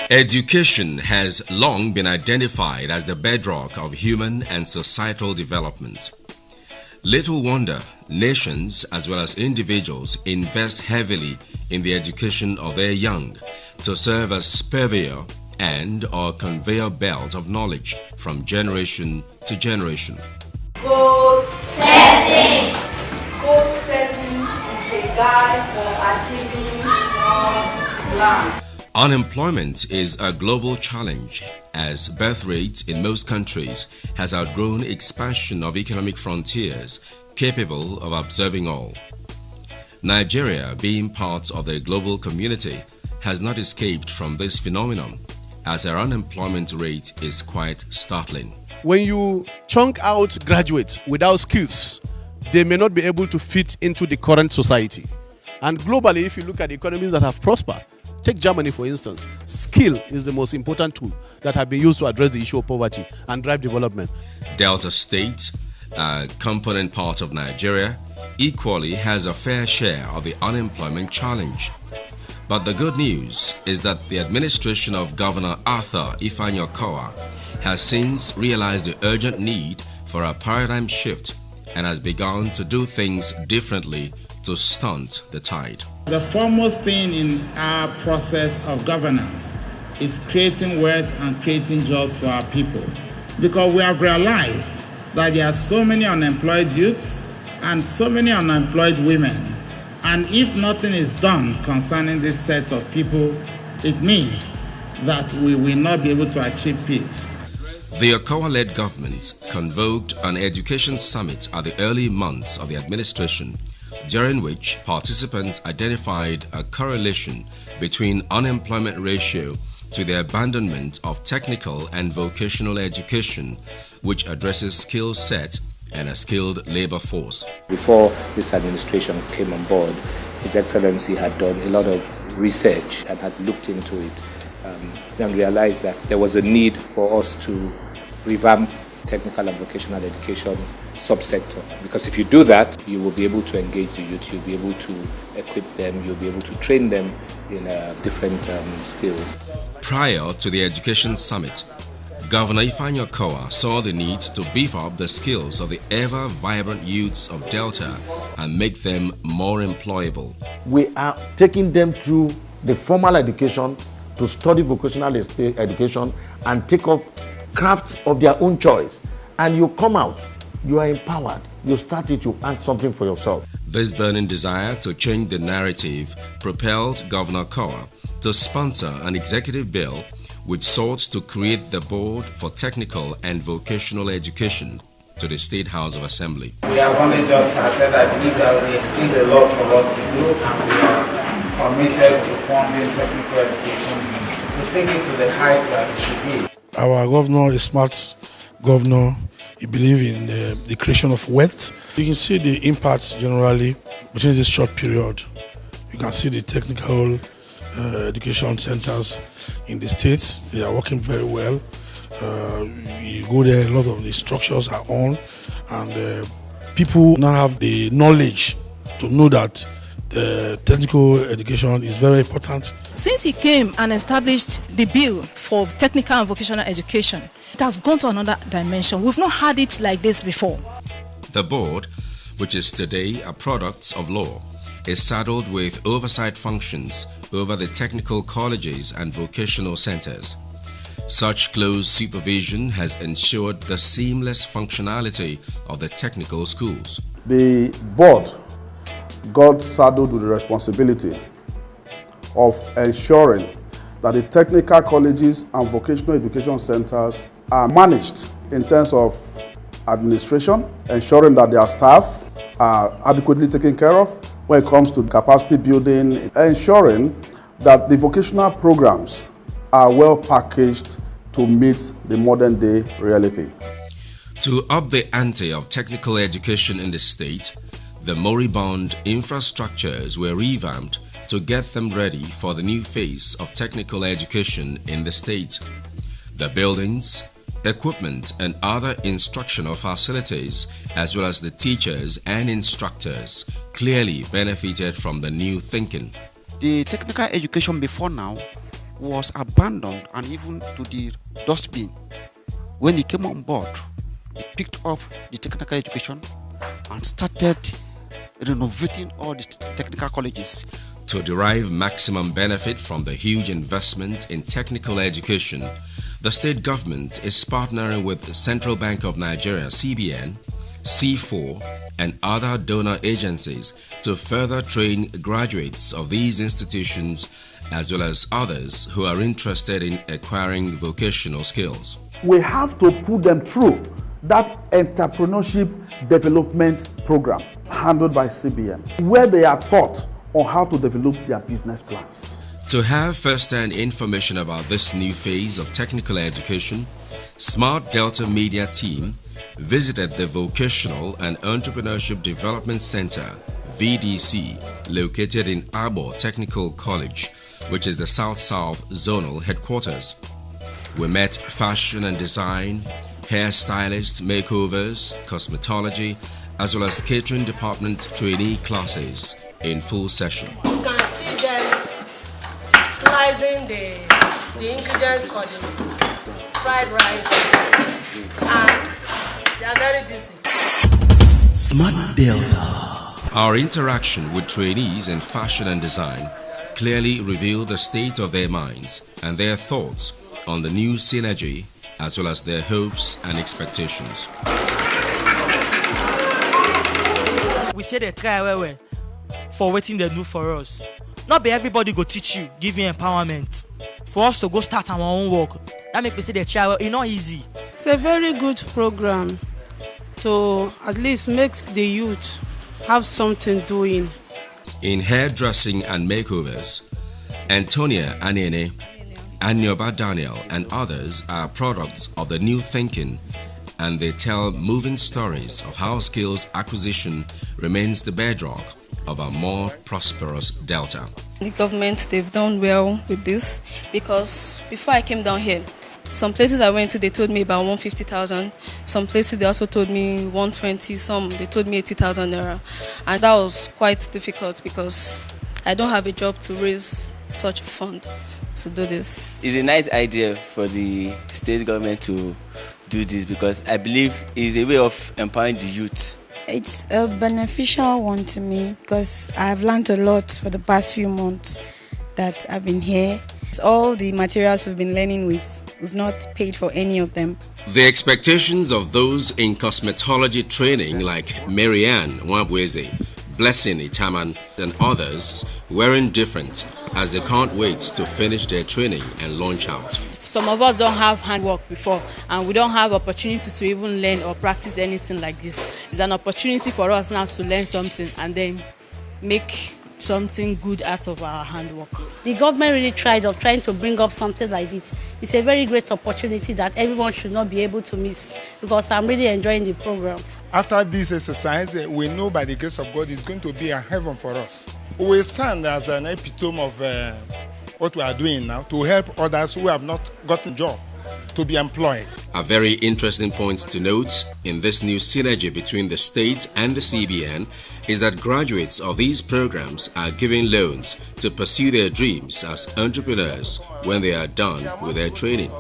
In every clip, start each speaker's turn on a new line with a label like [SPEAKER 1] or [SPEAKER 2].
[SPEAKER 1] Education has long been identified as the bedrock of human and societal development. Little wonder nations as well as individuals invest heavily in the education of their young to serve as purveyor and/or conveyor belt of knowledge from generation to generation.
[SPEAKER 2] Goal setting. Goal setting is a guide for achieving your plan.
[SPEAKER 1] Unemployment is a global challenge as birth rate in most countries has outgrown expansion of economic frontiers capable of absorbing all. Nigeria, being part of the global community, has not escaped from this phenomenon as our unemployment rate is quite startling.
[SPEAKER 3] When you chunk out graduates without skills, they may not be able to fit into the current society. And globally, if you look at the economies that have prospered, take Germany for instance, skill is the most important tool that have been used to address the issue of poverty and drive development.
[SPEAKER 1] Delta State, a component part of Nigeria, equally has a fair share of the unemployment challenge. But the good news is that the administration of Governor Arthur OKOWA has since realized the urgent need for a paradigm shift and has begun to do things differently to stunt the tide.
[SPEAKER 4] The foremost thing in our process of governance is creating wealth and creating jobs for our people, because we have realized that there are so many unemployed youths and so many unemployed women, and if nothing is done concerning this set of people, it means that we will not be able to achieve peace.
[SPEAKER 1] The OKOWA-led government convoked an education summit at the early months of the administration, during which participants identified a correlation between unemployment ratio to the abandonment of technical and vocational education, which addresses skill set and a skilled labor force.
[SPEAKER 5] Before this administration came on board, His Excellency had done a lot of research and had looked into it and realized that there was a need for us to revamp technical and vocational education subsector, because if you do that, you will be able to engage the youth, you'll be able to equip them, you'll be able to train them in different skills.
[SPEAKER 1] Prior to the education summit, Governor OKOWA saw the need to beef up the skills of the ever-vibrant youths of Delta and make them more employable.
[SPEAKER 6] We are taking them through the formal education to study vocational education and take up crafts of their own choice. And you come out, you are empowered, you start it, you earn something for yourself.
[SPEAKER 1] This burning desire to change the narrative propelled Governor OKOWA to sponsor an executive bill which sought to create the Board for Technical and Vocational Education to the State House of Assembly.
[SPEAKER 4] We have only just started. I believe that there is still a lot for us to do, and we are committed to funding technical education to take it to the height that it should be.
[SPEAKER 7] Our governor is a smart governor. He believes in the creation of wealth. You can see the impact generally within this short period. You can see the technical education centers in the states. They are working very well. You go there, a lot of the structures are on, and people now have the knowledge to know that technical education is very important.
[SPEAKER 8] Since he came and established the bill for technical and vocational education, it has gone to another dimension. We've not had it like this before.
[SPEAKER 1] The board, which is today a product of law, is saddled with oversight functions over the technical colleges and vocational centers. Such close supervision has ensured the seamless functionality of the technical schools.
[SPEAKER 9] The board got saddled with the responsibility of ensuring that the technical colleges and vocational education centers are managed in terms of administration, ensuring that their staff are adequately taken care of when it comes to capacity building, ensuring that the vocational programs are well packaged to meet the modern day reality.
[SPEAKER 1] To up the ante of technical education in the state, the moribund infrastructures were revamped to get them ready for the new phase of technical education in the state. The buildings, equipment and other instructional facilities, as well as the teachers and instructors, clearly benefited from the new thinking.
[SPEAKER 10] The technical education before now was abandoned and even to the dustbin. When he came on board, he picked up the technical education and started renovating all the technical colleges.
[SPEAKER 1] To derive maximum benefit from the huge investment in technical education, the state government is partnering with the Central Bank of Nigeria, CBN, C4, and other donor agencies to further train graduates of these institutions as well as others who are interested in acquiring vocational skills.
[SPEAKER 9] We have to put them through that entrepreneurship development program handled by CBN, where they are taught on how to develop their business plans.
[SPEAKER 1] To have first-hand information about this new phase of technical education, Smart Delta Media team visited the Vocational and Entrepreneurship Development Center, VDC, located in Arbor Technical College, which is the South-South Zonal headquarters. We met fashion and design, hairstylists, makeovers, cosmetology, as well as catering department trainee classes in full session.
[SPEAKER 2] You can see them slicing the ingredients for the fried rice, and they are very busy.
[SPEAKER 1] Smart Delta. Our interaction with trainees in fashion and design clearly revealed the state of their minds and their thoughts on the new synergy, as well as their hopes and expectations.
[SPEAKER 11] We say they try well for waiting they do for us. Not be everybody go teach you, give you empowerment. For us to go start our own work, that make me say they try well. It's not easy.
[SPEAKER 12] It's a very good program to at least make the youth have something doing.
[SPEAKER 1] In hairdressing and makeovers, Antonia Anene, Anyoba Daniel, and others are products of the new thinking, and they tell moving stories of how skills acquisition remains the bedrock of a more prosperous Delta.
[SPEAKER 13] The government, they've done well with this, because before I came down here, some places I went to, they told me about 150,000. Some places they also told me 120. Some they told me 80,000 naira, and that was quite difficult because I don't have a job to raise such a fund to do this.
[SPEAKER 14] It's a nice idea for the state government to do this, because I believe it's a way of empowering the youth.
[SPEAKER 15] It's a beneficial one to me because I've learned a lot for the past few months that I've been here. All the materials we've been learning with, we've not paid for any of them.
[SPEAKER 1] The expectations of those in cosmetology training like Marianne Wabweze, Blessing Itaman, and others weren't different, as they can't wait to finish their training and launch out.
[SPEAKER 8] Some of us don't have handwork before, and we don't have opportunity to even learn or practice anything like this. It's an opportunity for us now to learn something and then make something good out of our handwork.
[SPEAKER 16] The government really tried trying to bring up something like this. It's a very great opportunity that everyone should not be able to miss, because I'm really enjoying the program.
[SPEAKER 17] After this exercise, we know by the grace of God it's going to be a heaven for us. We will stand as an epitome of what we are doing now to help others who have not gotten a job to be employed.
[SPEAKER 1] A very interesting point to note in this new synergy between the state and the CBN is that graduates of these programs are given loans to pursue their dreams as entrepreneurs when they are done with their training.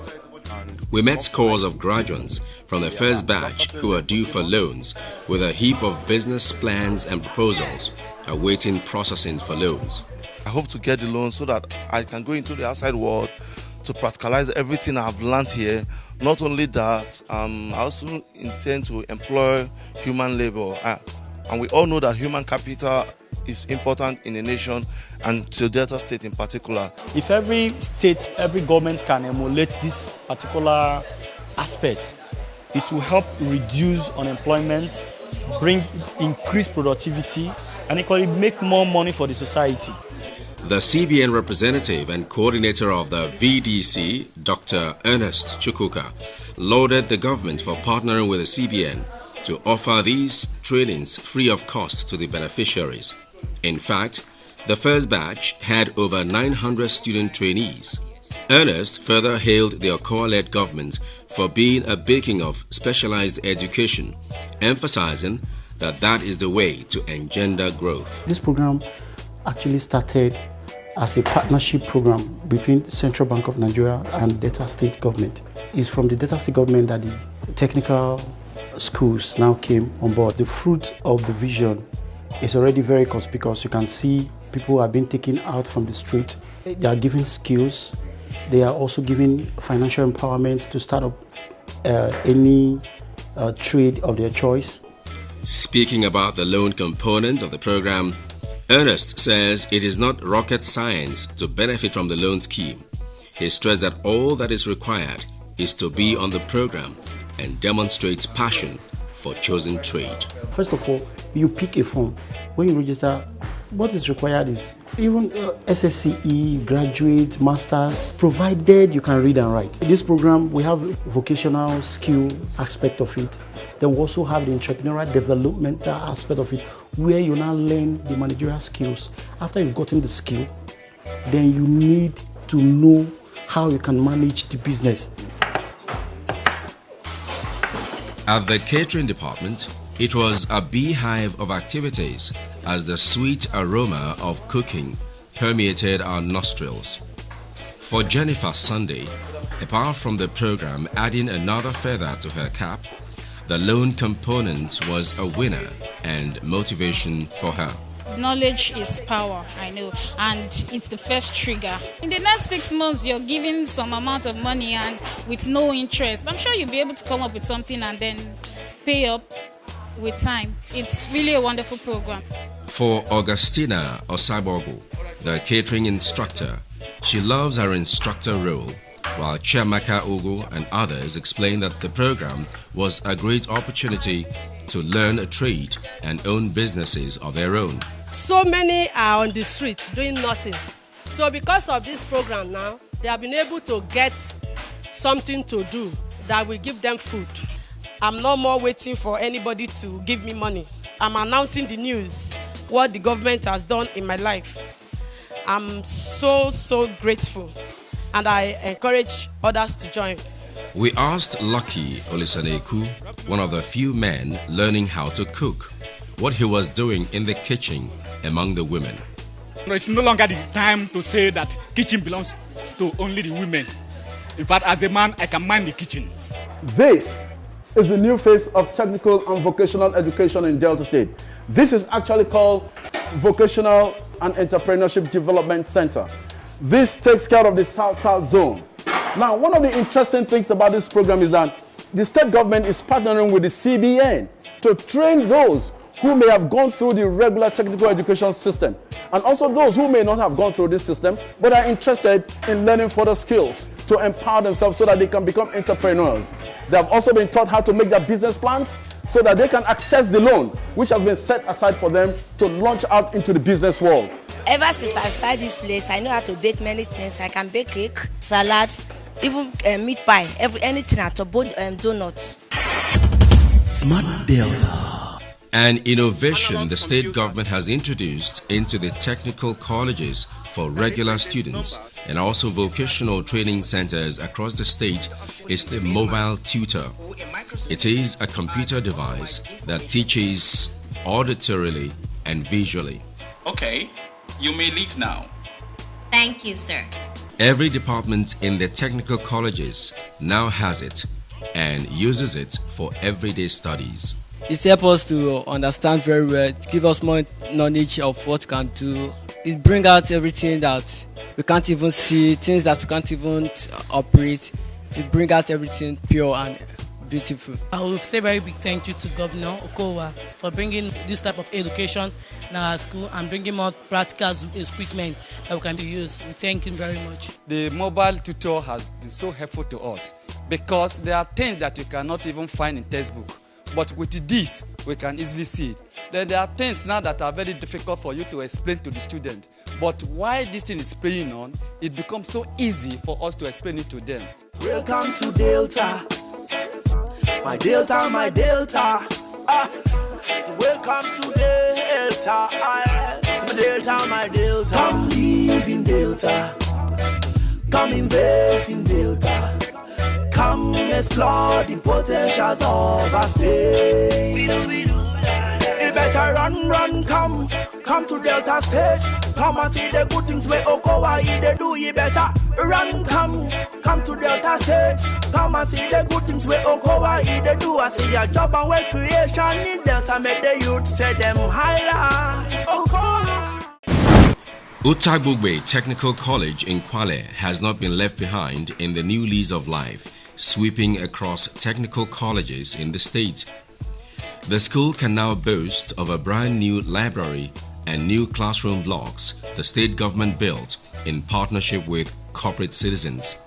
[SPEAKER 1] We met scores of graduates from the first batch who are due for loans with a heap of business plans and proposals awaiting processing for loans.
[SPEAKER 18] I hope to get the loan so that I can go into the outside world to practicalize everything I've learned here. Not only that, I also intend to employ human labor. And we all know that human capital is important in a nation, and to Delta State in particular.
[SPEAKER 11] If every state, every government can emulate this particular aspect, it will help reduce unemployment, bring increased productivity, and equally make more money for the society.
[SPEAKER 1] The CBN representative and coordinator of the VDC, Dr. Ernest Chukwuka, lauded the government for partnering with the CBN to offer these trainings free of cost to the beneficiaries. In fact, the first batch had over 900 student trainees. Ernest further hailed the OKOWA-led government for being a beacon of specialized education, emphasizing that that is the way to engender growth.
[SPEAKER 19] This program actually started as a partnership program between Central Bank of Nigeria and Delta State government. It's from the Delta State government that the technical schools now came on board. The fruit of the vision is already very conspicuous. You can see people are being taken out from the street. They are given skills. They are also given financial empowerment to start up any trade of their choice.
[SPEAKER 1] Speaking about the loan component of the program, Ernest says it is not rocket science to benefit from the loan scheme. He stressed that all that is required is to be on the program and demonstrates passion for chosen trade.
[SPEAKER 19] First of all, you pick a form. When you register, what is required is even SSCE, graduate, masters, provided you can read and write. In this program, we have vocational skill aspect of it. Then we also have the entrepreneurial developmental aspect of it, where you now learn the managerial skills. After you've gotten the skill, then you need to know how you can manage the business.
[SPEAKER 1] At the catering department, it was a beehive of activities as the sweet aroma of cooking permeated our nostrils. For Jennifer Sunday, apart from the program adding another feather to her cap, the loan component was a winner and motivation for her.
[SPEAKER 20] Knowledge is power, I know, and it's the first trigger. In the next 6 months, you're giving some amount of money and with no interest. I'm sure you'll be able to come up with something and then pay up with time. It's really a wonderful program.
[SPEAKER 1] For Augustina Osabogu, the catering instructor, she loves her instructor role, while Chiamaka Ugu and others explain that the program was a great opportunity to learn a trade and own businesses of their own.
[SPEAKER 2] So many are on the street doing nothing. So because of this program now, they have been able to get something to do that will give them food. I'm no more waiting for anybody to give me money. I'm announcing the news, what the government has done in my life. I'm so grateful, and I encourage others to join.
[SPEAKER 1] We asked Lucky Olisaneku, one of the few men learning how to cook, what he was doing in the kitchen among the women.
[SPEAKER 21] No, it's no longer the time to say that kitchen belongs to only the women. In fact, as a man, I can mind the kitchen.
[SPEAKER 9] This is the new face of technical and vocational education in Delta State. This is actually called Vocational and Entrepreneurship Development Center. This takes care of the South-South zone. Now, one of the interesting things about this program is that the state government is partnering with the CBN to train those who may have gone through the regular technical education system, and also those who may not have gone through this system but are interested in learning further skills to empower themselves so that they can become entrepreneurs. They have also been taught how to make their business plans so that they can access the loan which has been set aside for them to launch out into the business world.
[SPEAKER 22] Ever since I started this place, I know how to bake many things. I can bake cake, salad, even meat pie, anything at all, donuts.
[SPEAKER 1] Smart Delta. An innovation the state government has introduced into the technical colleges for regular students and also vocational training centers across the state is the mobile tutor. It is a computer device that teaches auditorily and visually.
[SPEAKER 23] Okay, you may leave now.
[SPEAKER 24] Thank you, sir.
[SPEAKER 1] Every department in the technical colleges now has it and uses it for everyday studies.
[SPEAKER 25] It helps us to understand very well, give us more knowledge of what we can do. It brings out everything that we can't even see, things that we can't even operate. It brings out everything pure and beautiful.
[SPEAKER 26] I will say very big thank you to Governor OKOWA for bringing this type of education in our school and bringing more practical equipment that we can use. We thank him very much.
[SPEAKER 27] The mobile tutor has been so helpful to us because there are things that you cannot even find in textbook. But with this, we can easily see it. Then there are things now that are very difficult for you to explain to the student. But while this thing is playing on, it becomes so easy for us to explain it to them.
[SPEAKER 28] Welcome to Delta. My Delta, my Delta. Welcome to Delta. My Delta, my Delta. Come live in Delta. Come invest in Delta. Come explore the potentials of our state. You better run, come. come to Delta State. Come and see the good things where OKOWA they do it better. Run, come to Delta State. Come and see the good things where OKOWA they do. I see your job and work creation in Delta. Make the youth say them highlight OKOWA.
[SPEAKER 1] Utagbugbe Technical College in Kwale has not been left behind in the new lease of life, sweeping across technical colleges in the state. The school can now boast of a brand new library and new classroom blocks the state government built in partnership with corporate citizens.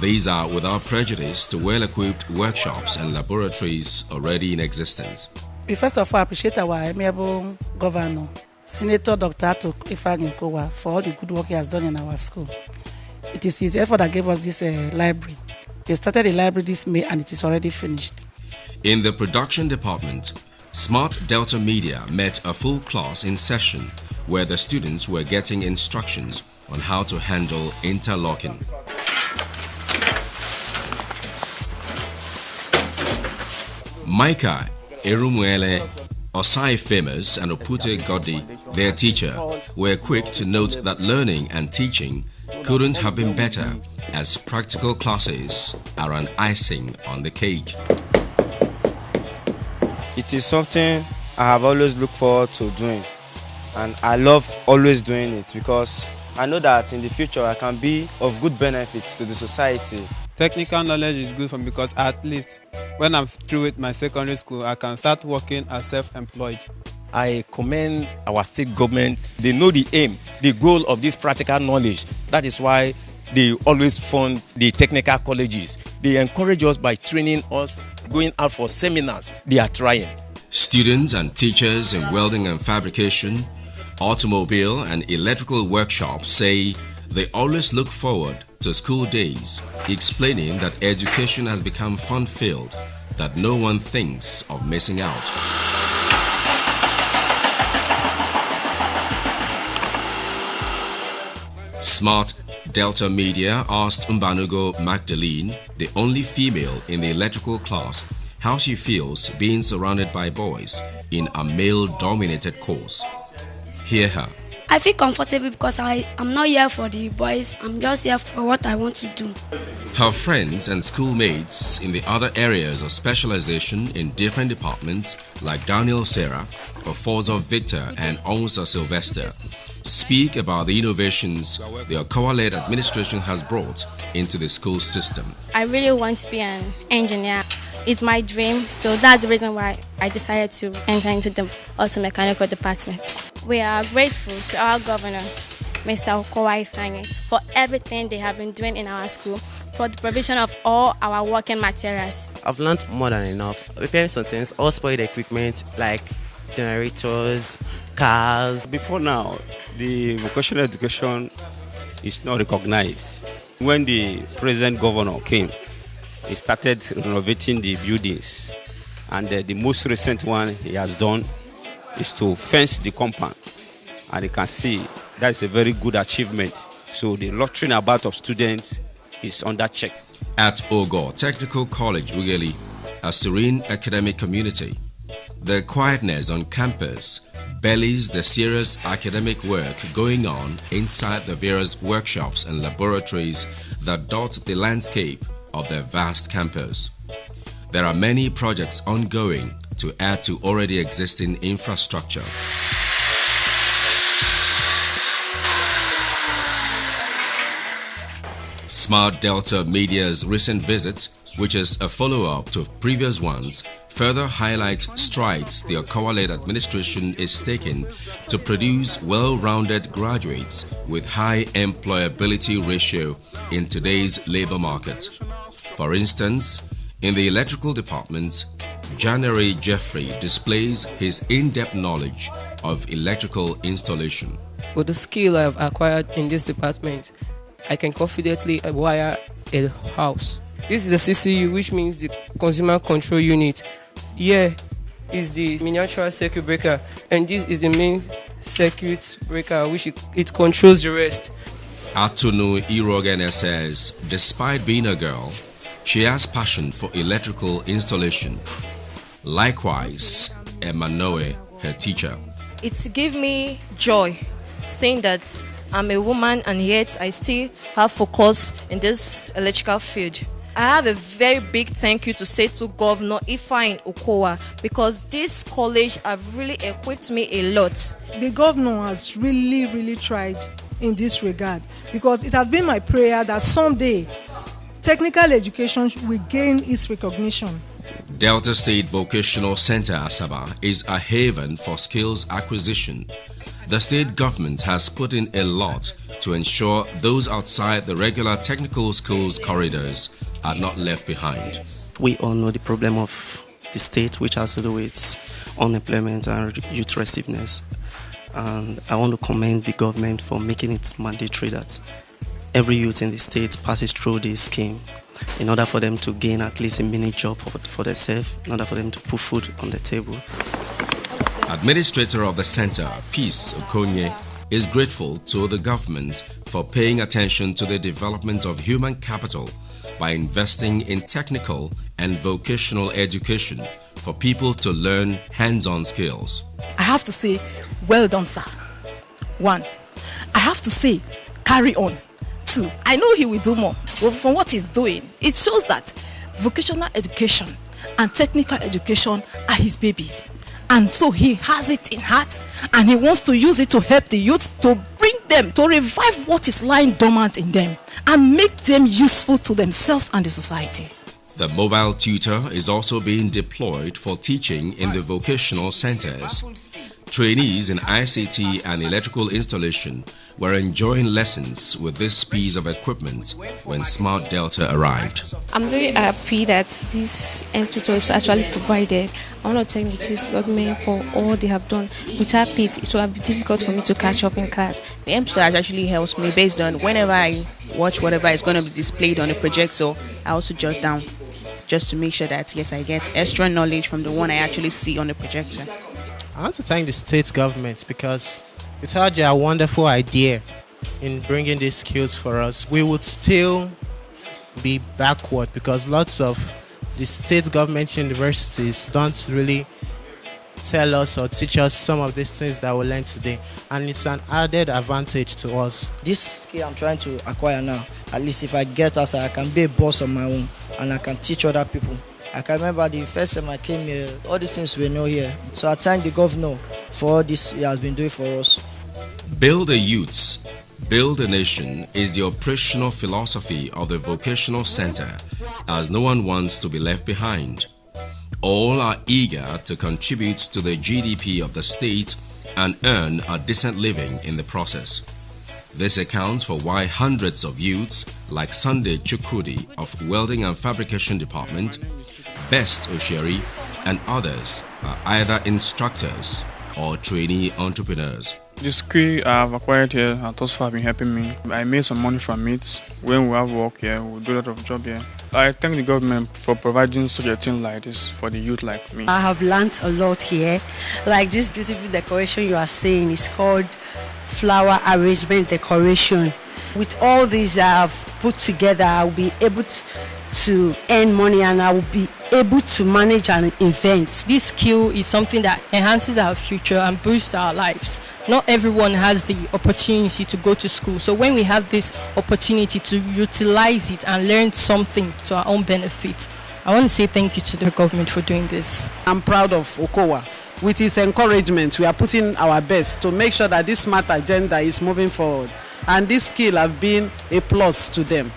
[SPEAKER 1] These are without prejudice to well-equipped workshops and laboratories already in existence.
[SPEAKER 3] We first of all appreciate our amiable governor, Senator Dr. Ato Ifeanyi OKOWA, for all the good work he has done in our school. It is his effort that gave us this library. They started the library this May and it is already finished.
[SPEAKER 1] In the production department, Smart Delta Media met a full class in session where the students were getting instructions on how to handle interlocking. Micah Erumwele, Osai Famous and Opute Godi, their teacher, were quick to note that learning and teaching couldn't have been better, as practical classes are an icing on the cake.
[SPEAKER 4] It is something I have always looked forward to doing, and I love always doing it because I know that in the future I can be of good benefit to the society.
[SPEAKER 5] Technical knowledge is good for me because at least when I'm through with my secondary school, I can start working as self-employed.
[SPEAKER 6] I commend our state government. They know the aim, the goal of this practical knowledge. That is why they always fund the technical colleges. They encourage us by training us, going out for seminars. They are trying.
[SPEAKER 1] Students and teachers in welding and fabrication, automobile and electrical workshops say they always look forward to school days, explaining that education has become fun-filled, that no one thinks of missing out. Smart Delta Media asked Mbanugo Magdalene, the only female in the electrical class, how she feels being surrounded by boys in a male-dominated course. Hear her.
[SPEAKER 22] I feel comfortable because I'm not here for the boys. I'm just here for what I want to do.
[SPEAKER 1] Her friends and schoolmates in the other areas of specialization in different departments like Daniel Sarah, Ofozo Victor and Onsa Sylvester speak about the innovations the OKOWA-led administration has brought into the school system.
[SPEAKER 7] I really want to be an engineer. It's my dream, so that's the reason why I decided to enter into the auto mechanical department. We are grateful to our governor, Mr. OKOWA Ifeanyi, for everything they have been doing in our school, for the provision of all our working materials.
[SPEAKER 10] I've learned more than enough. Repairing some things, all spoiled equipment like generators, cars.
[SPEAKER 12] Before now, the vocational education is not recognized. When the present governor came, he started renovating the buildings, and the most recent one he has done is to fence the compound, and you can see that is a very good achievement. So the loitering about of students is under check.
[SPEAKER 1] At OKOWA Technical College, Ughelli, a serene academic community, the quietness on campus belies the serious academic work going on inside the various workshops and laboratories that dot the landscape of their vast campus. There are many projects ongoing to add to already existing infrastructure. Smart Delta Media's recent visit, which is a follow-up to previous ones, further highlights strides the OKOWA-led administration is taking to produce well-rounded graduates with high employability ratio in today's labor market. For instance, in the electrical department, January Jeffrey displays his in-depth knowledge of electrical installation.
[SPEAKER 13] With the skill I have acquired in this department, I can confidently wire a house. This is a CCU, which means the consumer control unit. Here is the miniature circuit breaker, and this is the main circuit breaker, which it controls the rest.
[SPEAKER 1] Atunu Irogene says, despite being a girl, she has passion for electrical installation. Likewise, Emanoe, her teacher,
[SPEAKER 8] It gave me joy saying that I'm a woman and yet I still have focus in this electrical field. I have a very big thank you to say to Governor Ifeanyi OKOWA because this college have really equipped me a lot.
[SPEAKER 11] The governor has really tried in this regard because it has been my prayer that someday technical education will gain its recognition.
[SPEAKER 1] Delta State Vocational Center Asaba is a haven for skills acquisition. The state government has put in a lot to ensure those outside the regular technical schools corridors are not left behind.
[SPEAKER 10] We all know the problem of the state, which has to do with unemployment and youth restiveness. And I want to commend the government for making it mandatory that every youth in the state passes through this scheme in order for them to gain at least a mini job for themselves, in order for them to put food on the table.
[SPEAKER 1] Administrator of the center, Peace Okonye, is grateful to the government for paying attention to the development of human capital by investing in technical and vocational education for people to learn hands-on skills.
[SPEAKER 14] I have to say, well done, sir. 1. I have to say, carry on. 2. I know he will do more. But from what he's doing, it shows that vocational education and technical education are his babies. And so he has it in heart and he wants to use it to help the youth, to bring them, to revive what is lying dormant in them and make them useful to themselves and the society.
[SPEAKER 1] The mobile tutor is also being deployed for teaching in the vocational centers. Trainees in ICT and electrical installation were enjoying lessons with this piece of equipment when Smart Delta arrived.
[SPEAKER 7] I'm very happy that this tutor is actually provided. I want to thank this government for all they have done. Without it, it would have been difficult for me to catch up in class.
[SPEAKER 15] The tutor actually helps me based on whenever I watch whatever is going to be displayed on the projector, I also jot down just to make sure that, yes, I get extra knowledge from the one I actually see on the projector.
[SPEAKER 16] I want to thank the state government because without their wonderful idea in bringing these skills for us, we would still be backward because lots of the state government universities don't really tell us or teach us some of these things that we learn today, and it's an added advantage to us.
[SPEAKER 17] This skill I'm trying to acquire now, at least if I get outside, I can be a boss on my own and I can teach other people. I can remember the first time I came here, all these things we know here. So I thank the governor for all this he has been doing for us.
[SPEAKER 1] Build a youths, build a nation is the operational philosophy of the vocational center, as no one wants to be left behind. All are eager to contribute to the GDP of the state and earn a decent living in the process. This accounts for why hundreds of youths like Sunday Chukudi of Welding and Fabrication Department, Best Osheri, and others are either instructors or trainee entrepreneurs.
[SPEAKER 18] The skill I have acquired here has thus far been helping me. I made some money from it. When we have work here, we do a lot of job here. I thank the government for providing such a thing like this for the youth like me.
[SPEAKER 19] I have learned a lot here. Like this beautiful decoration you are seeing is called flower arrangement decoration. With all these I have put together, I will be able to earn money and I will be able to manage an event.
[SPEAKER 2] This skill is something that enhances our future and boosts our lives. Not everyone has the opportunity to go to school, so when we have this opportunity to utilize it and learn something to our own benefit, I want to say thank you to the government for doing this.
[SPEAKER 29] I'm proud of OKOWA. With its encouragement, we are putting our best to make sure that this smart agenda is moving forward, and this skill have been a plus to them.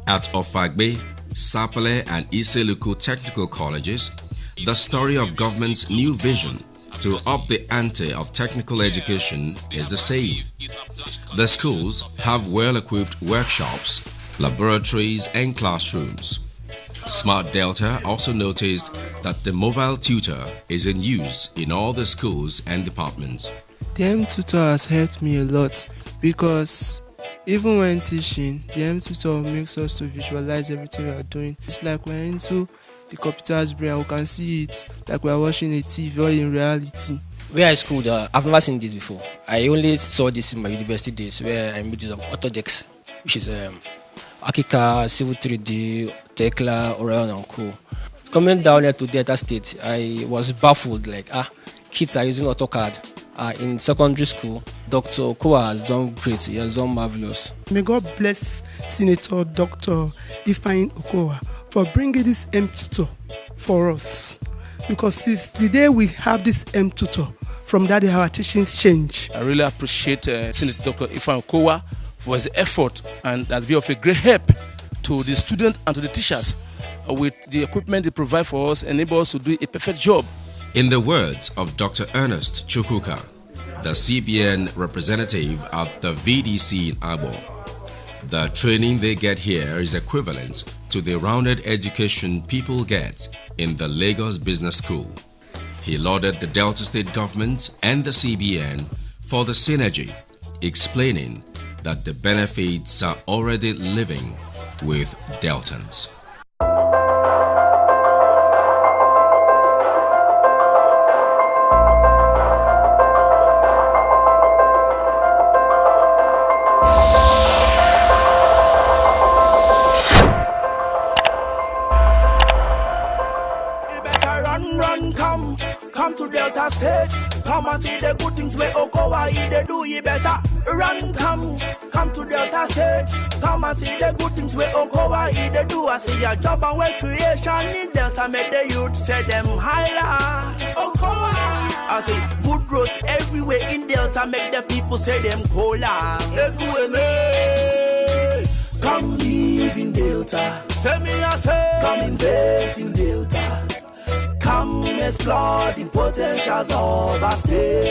[SPEAKER 1] At Ofagbe, Sapele and Iseluku Technical Colleges, the story of government's new vision to up the ante of technical education is the same. The schools have well-equipped workshops, laboratories and classrooms. Smart Delta also noticed that the mobile tutor is in use in all the schools and departments.
[SPEAKER 13] The tutor has helped me a lot because even when teaching, the tutor makes us to visualize everything we are doing. It's like we're into the computer's brain and we can see it like we're watching a TV or in reality.
[SPEAKER 30] Where I schooled, I've never seen this before. I only saw this in my university days where I made use of Autodex, which is Akika, Civil 3D, Tekla, Orion and Co. Coming down here to Delta State, I was baffled, like, kids are using AutoCAD. In secondary school, Dr. OKOWA has done great. He has done marvelous.
[SPEAKER 3] May God bless Senator Dr. Ifeanyi OKOWA for bringing this M-Tutor for us. Because since the day we have this M-Tutor, from that day our teachings change.
[SPEAKER 9] I really appreciate Senator Dr. Ifeanyi OKOWA for his effort, and has been of a great help to the students and to the teachers with the equipment they provide for us, enable us to do a perfect job.
[SPEAKER 1] In the words of Dr. Ernest Chukwuka, the CBN representative at the VDC in Abo, the training they get here is equivalent to the rounded education people get in the Lagos Business School. He lauded the Delta State government and the CBN for the synergy, explaining that the benefits are already living with Deltans.
[SPEAKER 20] Come to Delta State, come and see the good things where OKOWA they do you better. Run, come to Delta State, come and see the good things where OKOWA they do. I see your job and work creation in Delta, make the youth say them higher. OKOWA, I see good roads everywhere in Delta, make the people say them cola. Come live in Delta, say me I say, come invest in Delta. Come explore the potentials of our state.